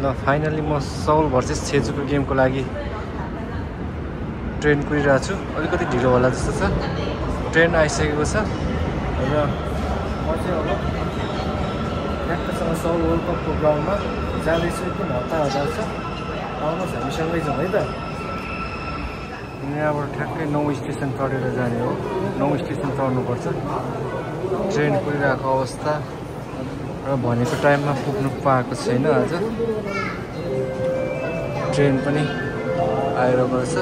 ल फाइनली म soul versus छेजुको गेमको लागि ट्रेन कुरिरहेको छु। अलिकति ढिलो होला जस्तो छ। ट्रेन आइसकेको छ र म चाहिँ अब ट्याक्कसँग सौल वर्ल्ड कपको ग्राउन्डमा जाँदैछु। एकदम हतार छ। आउनुहोस् हामीसँगै जाउँ है त। यहाँबाट ठ्याक्कै 9 स्टेसन चढेर जाने हो। 9 स्टेसन चढ्नुपर्छ। ट्रेन कुरिरहेको अवस्था र भनेको टाइममा पुग्नु पाएको छैन। आज ट्रेन पनि आएर गएछ।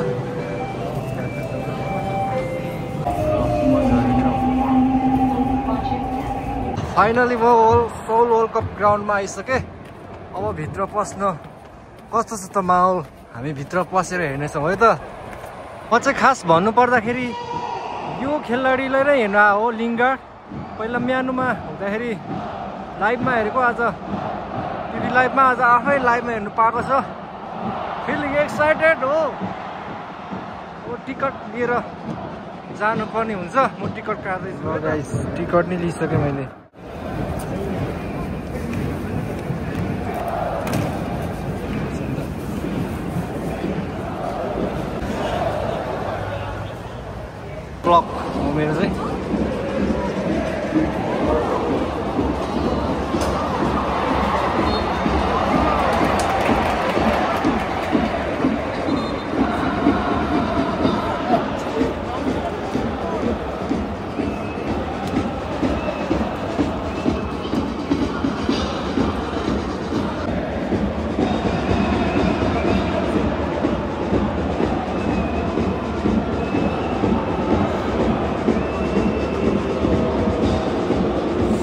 फाइनली म सौल वर्ल्ड कप ग्राउन्डमा आइसकेँ। अब भित्र पस्न कस्तो छ त माहौल, हामी भित्र पसेर हेर्नेछौँ है त। म चाहिँ खास भन्नुपर्दाखेरि यो खेलाडीलाई नै हेर्न हो लिङ्गार्ड। पहिला म्यानुमा हुँदाखेरि लाइभमा हेरेको, आज टिभी लाइभमा, आज आफै लाइभमा हेर्नु पाएको छ। फिलिङ एक्साइटेड हो। अब टिकट लिएर जानुपर्ने हुन्छ। म टिकट काट्दैछु गाइस। टिकट नै लिइसकेँ मैले। क्लक हो मेरो चाहिँ।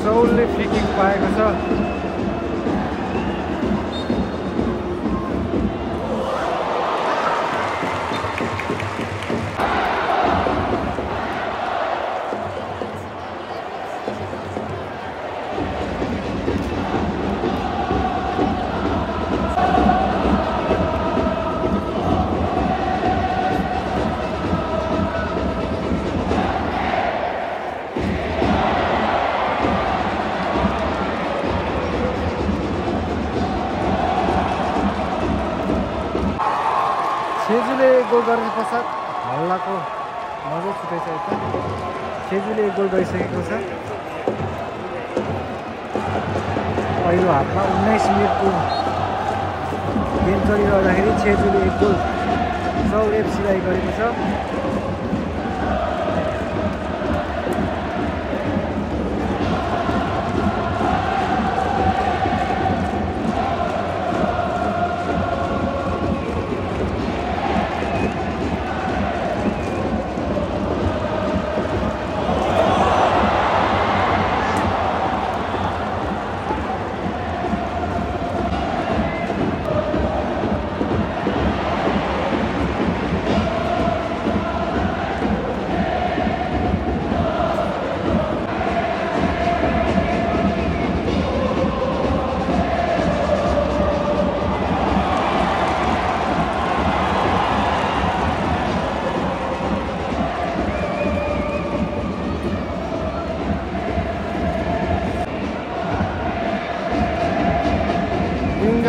सौलले फ्री किक पाएको छ। छेजुले गोल गर्ने पश्चात हल्लाको मजा छुटेछ। यता छेजुले गोल गरिसकेको छ। पहिलो हाफमा 19 मिनटको गेम चलिरहँदाखेरि छेजुले एक गोल सौल एफसीलाई गरेको छ।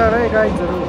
है गाइजहरू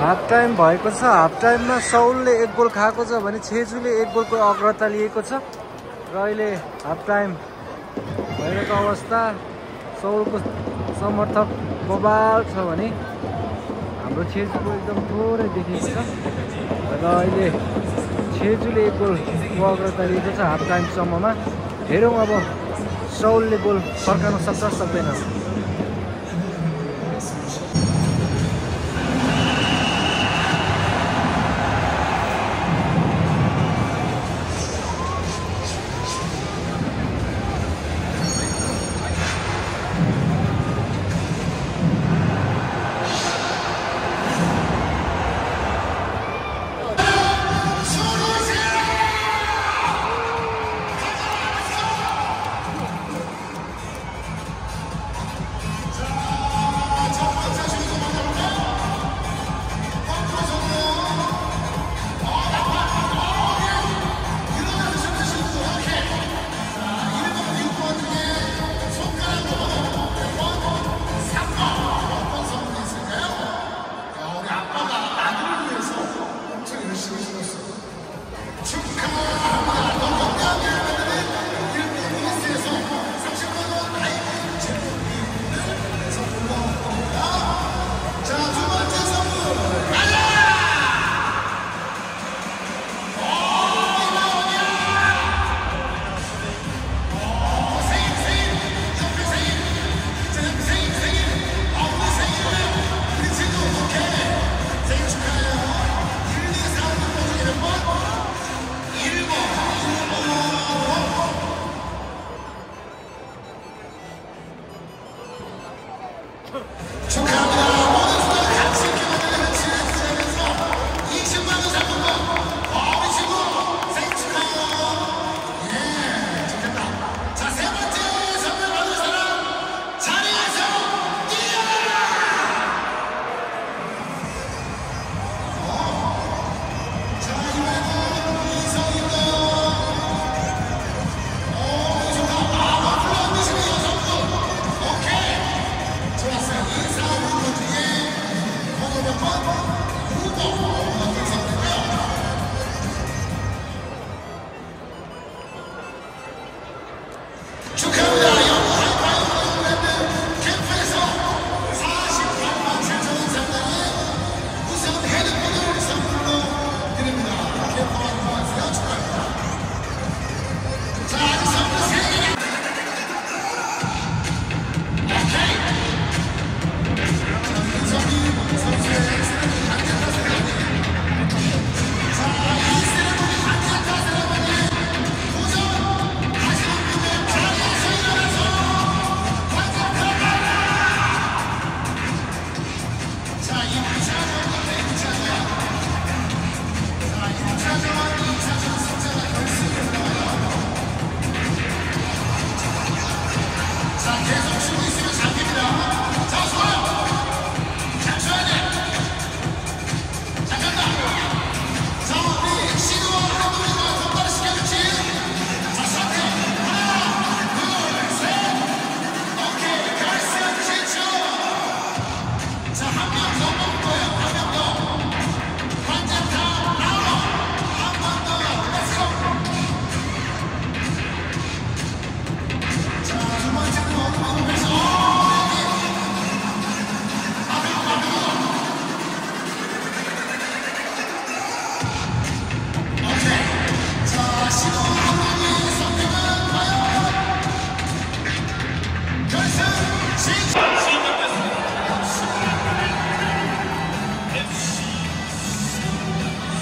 हाफ टाइम भएको छ। हाफ टाइममा सौलले 1 गोल खाएको छ भने छेजुले 1 गोलको अग्रता लिएको छ र अहिले हाफ टाइम भइरहेको अवस्था। सौलको समर्थक बबाल छ भने हाम्रो छेजुको एकदम थोरै देखिएको छ र अहिले छेजुले 1 गोलको अग्रता लिएको छ हाफ टाइमसम्ममा। हेरौँ अब सौलले गोल फर्काउन सक्छ सक्दैन।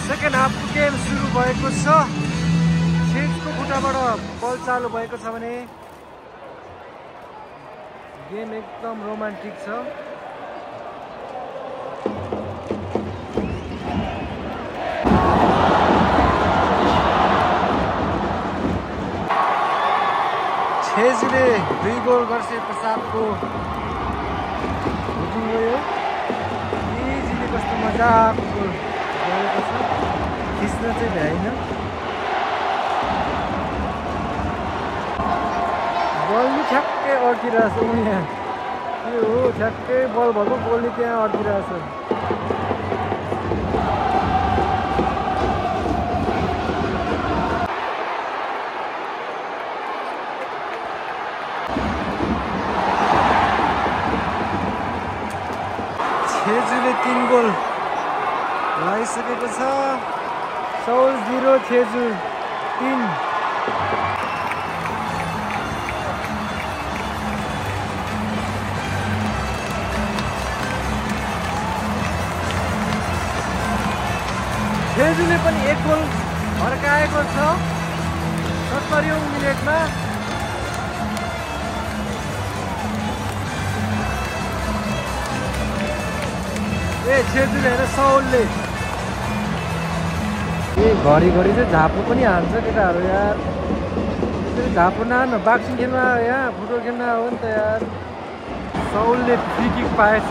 सेकेन्ड हाफको गेम सुरु भएको छ। छेजको खुट्टाबाट बल चालु भएको छ भने गेम एकदम रोमान्टिक छ। छेजले 2 गोल गर्छ पश्चातको गयो। इजीले कस्तो मजाको गोल गरेको छ, खिच्न चाहिँ भ्याइन। बल नि ठ्याक्कै अड्किरहेछ यहाँ, के हो ठ्याक्कै बल भएको गोलले त्यहाँ अड्किरहेछ। छेजुले 3 गोल लगाइसकेको छ। सौल 0 छेजु 3। छेजुले पनि 1 गोल फर्काएको छ 70औं मिनेटमा। छेजुले हेर सौलले घरि चाहिँ झापु पनि हान्छ केटाहरू यार। त्यसरी झापु नहान बक्सिङ खेल्न आयो यहाँ, फुटबल खेल्न आयो नि त यार। सौलले फ्री किक पाएछ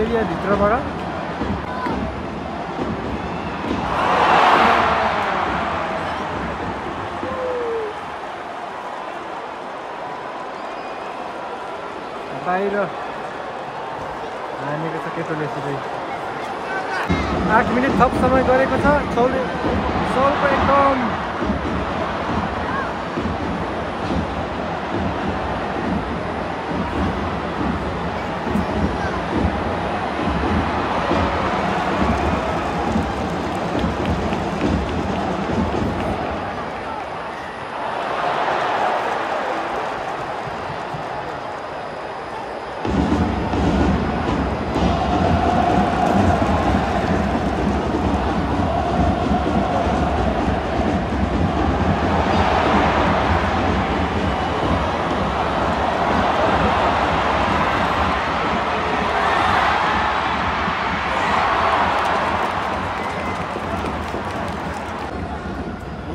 एरिया भित्रबाट। बाहिर हानेको छ केटोले सिधै। 8 मिनेट थप समय गरेको छ। सौलको एकदम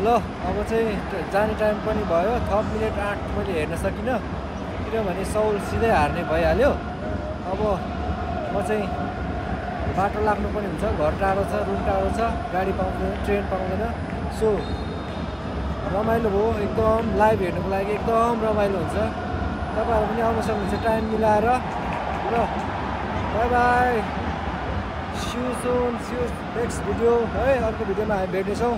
ल। अब चाहिँ जाने टाइम पनि भयो। थप मिनेट 8 मैले हेर्न सकिनँ किनभने सौल सिधै हार्ने भइहाल्यो। अब म चाहिँ बाटो लाग्नु पनि हुन्छ, घर टाढो छ, रुम टाढो छ, गाडी पाउँदैन, ट्रेन पाउँदैन। सो रमाइलो भयो एकदम। लाइभ हेर्नुको लागि एकदम रमाइलो हुन्छ। तपाईँहरू पनि आउन सक्नुहुन्छ टाइम मिलाएर। ल bye bye, see you soon, see you next video है। अर्को भिडियोमा हामी भेट्नेछौँ।